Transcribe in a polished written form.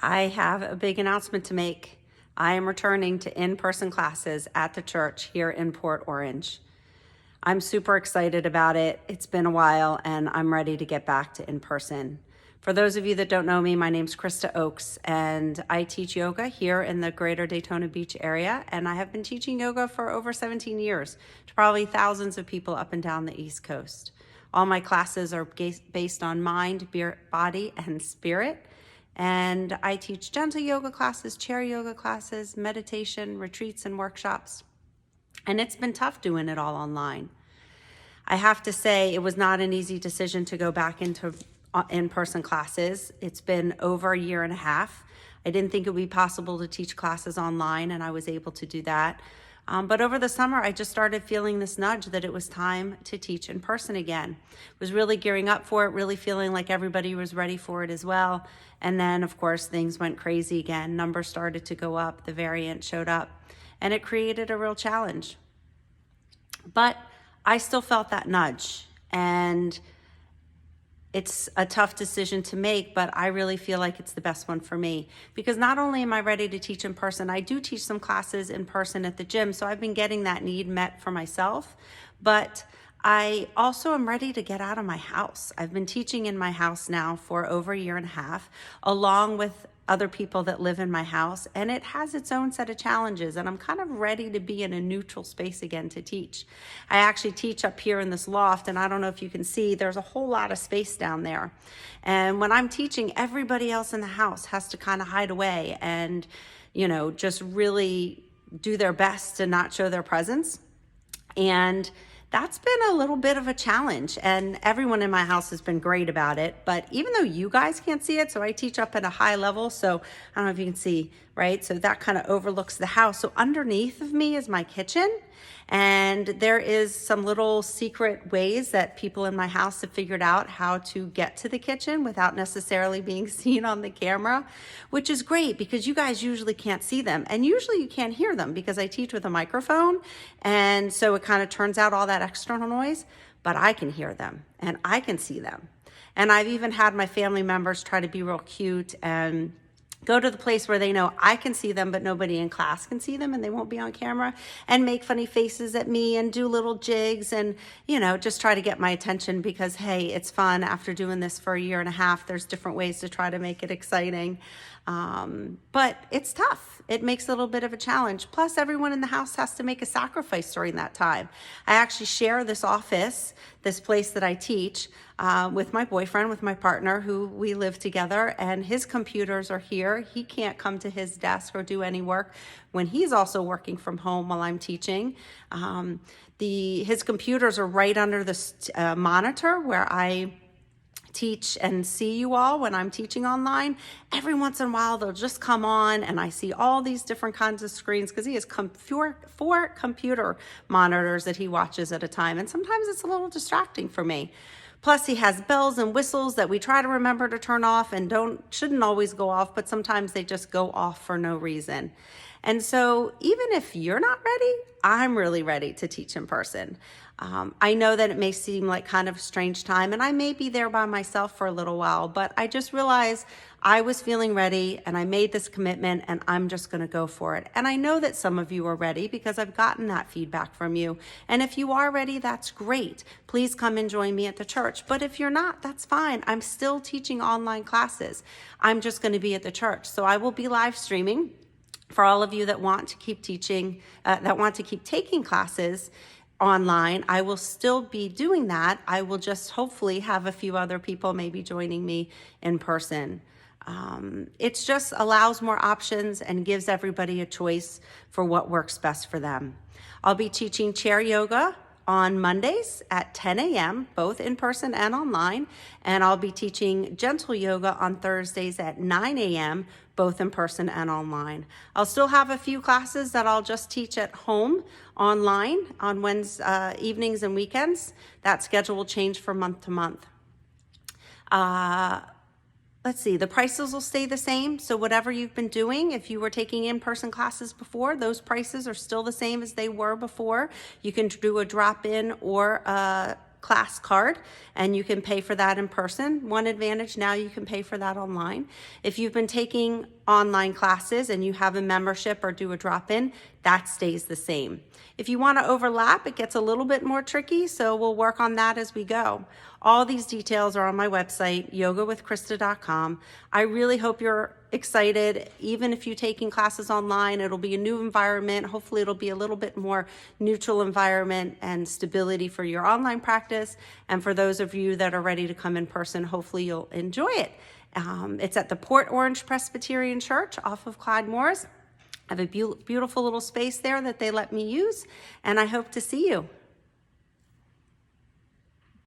I have a big announcement to make. I am returning to in-person classes at the church here in Port Orange. I'm super excited about it. It's been a while and I'm ready to get back to in-person. For those of you that don't know me, my name's Krista Oakes and I teach yoga here in the greater Daytona Beach area, and I have been teaching yoga for over 17 years to probably thousands of people up and down the East Coast. All my classes are based on mind, body, and spirit. And I teach gentle yoga classes, chair yoga classes, meditation, retreats, and workshops. And it's been tough doing it all online. I have to say it was not an easy decision to go back into in-person classes. It's been over a year and a half. I didn't think it would be possible to teach classes online, and I was able to do that. But over the summer, I just started feeling this nudge that it was time to teach in person again. Was really gearing up for it, really feeling like everybody was ready for it as well. And then, of course, things went crazy again. Numbers started to go up, the variant showed up, and it created a real challenge. But I still felt that nudge, and it's a tough decision to make, but I really feel like it's the best one for me, because not only am I ready to teach in person, I do teach some classes in person at the gym, so I've been getting that need met for myself, but I also am ready to get out of my house. I've been teaching in my house now for over a year and a half, along with other people that live in my house, and it has its own set of challenges, and I'm kind of ready to be in a neutral space again to teach. I actually teach up here in this loft, and I don't know if you can see, there's a whole lot of space down there. And when I'm teaching, everybody else in the house has to kind of hide away and, just really do their best to not show their presence. And that's been a little bit of a challenge, and everyone in my house has been great about it. But even though you guys can't see it, so I teach up at a high level, so I don't know if you can see, right? So that kind of overlooks the house. So underneath of me is my kitchen, and there is some little secret ways that people in my house have figured out how to get to the kitchen without necessarily being seen on the camera, which is great because you guys usually can't see them, and usually you can't hear them because I teach with a microphone, and so it kind of turns out all that external noise, but I can hear them and I can see them. And I've even had my family members try to be real cute and go to the place where they know I can see them, but nobody in class can see them and they won't be on camera, and make funny faces at me and do little jigs and, just try to get my attention because, hey, it's fun. After doing this for a year and a half, there's different ways to try to make it exciting. But it's tough. It makes a little bit of a challenge. Plus, everyone in the house has to make a sacrifice during that time. I actually share this office, this place that I teach, with my boyfriend, with my partner, who we live together, and his computers are here. He can't come to his desk or do any work when he's also working from home while I'm teaching. His computers are right under the monitor where I teach and see you all when I'm teaching online. Every once in a while they'll just come on and I see all these different kinds of screens because he has four computer monitors that he watches at a time, and sometimes it's a little distracting for me. Plus he has bells and whistles that we try to remember to turn off and shouldn't always go off, but sometimes they just go off for no reason. And so even if you're not ready, I'm really ready to teach in person. I know that it may seem like kind of a strange time, and I may be there by myself for a little while, but I just realized I was feeling ready and I made this commitment and I'm just going to go for it. And I know that some of you are ready because I've gotten that feedback from you. And if you are ready, that's great. Please come and join me at the church. But if you're not, that's fine. I'm still teaching online classes. I'm just going to be at the church. So I will be live streaming for all of you that want to keep teaching, that want to keep taking classes online. I will still be doing that. I will just hopefully have a few other people maybe joining me in person. It just allows more options and gives everybody a choice for what works best for them. I'll be teaching chair yoga on Mondays at 10 a.m., both in person and online, and I'll be teaching gentle yoga on Thursdays at 9 a.m., both in person and online. I'll still have a few classes that I'll just teach at home online on Wednesday evenings and weekends. That schedule will change from month to month. Let's see, the prices will stay the same. So whatever you've been doing, if you were taking in-person classes before, those prices are still the same as they were before. You can do a drop-in or a class card, and you can pay for that in person. One advantage, now you can pay for that online. If you've been taking online classes and you have a membership or do a drop-in, that stays the same. If you want to overlap, it gets a little bit more tricky, so we'll work on that as we go. All these details are on my website, yogawithkrista.com. I really hope you're excited. Even if you're taking classes online, it'll be a new environment. Hopefully it'll be a little bit more neutral environment and stability for your online practice. And for those of you that are ready to come in person, hopefully you'll enjoy it. It's at the Port Orange Presbyterian Church off of Clyde Moores. I have a beautiful little space there that they let me use, and I hope to see you.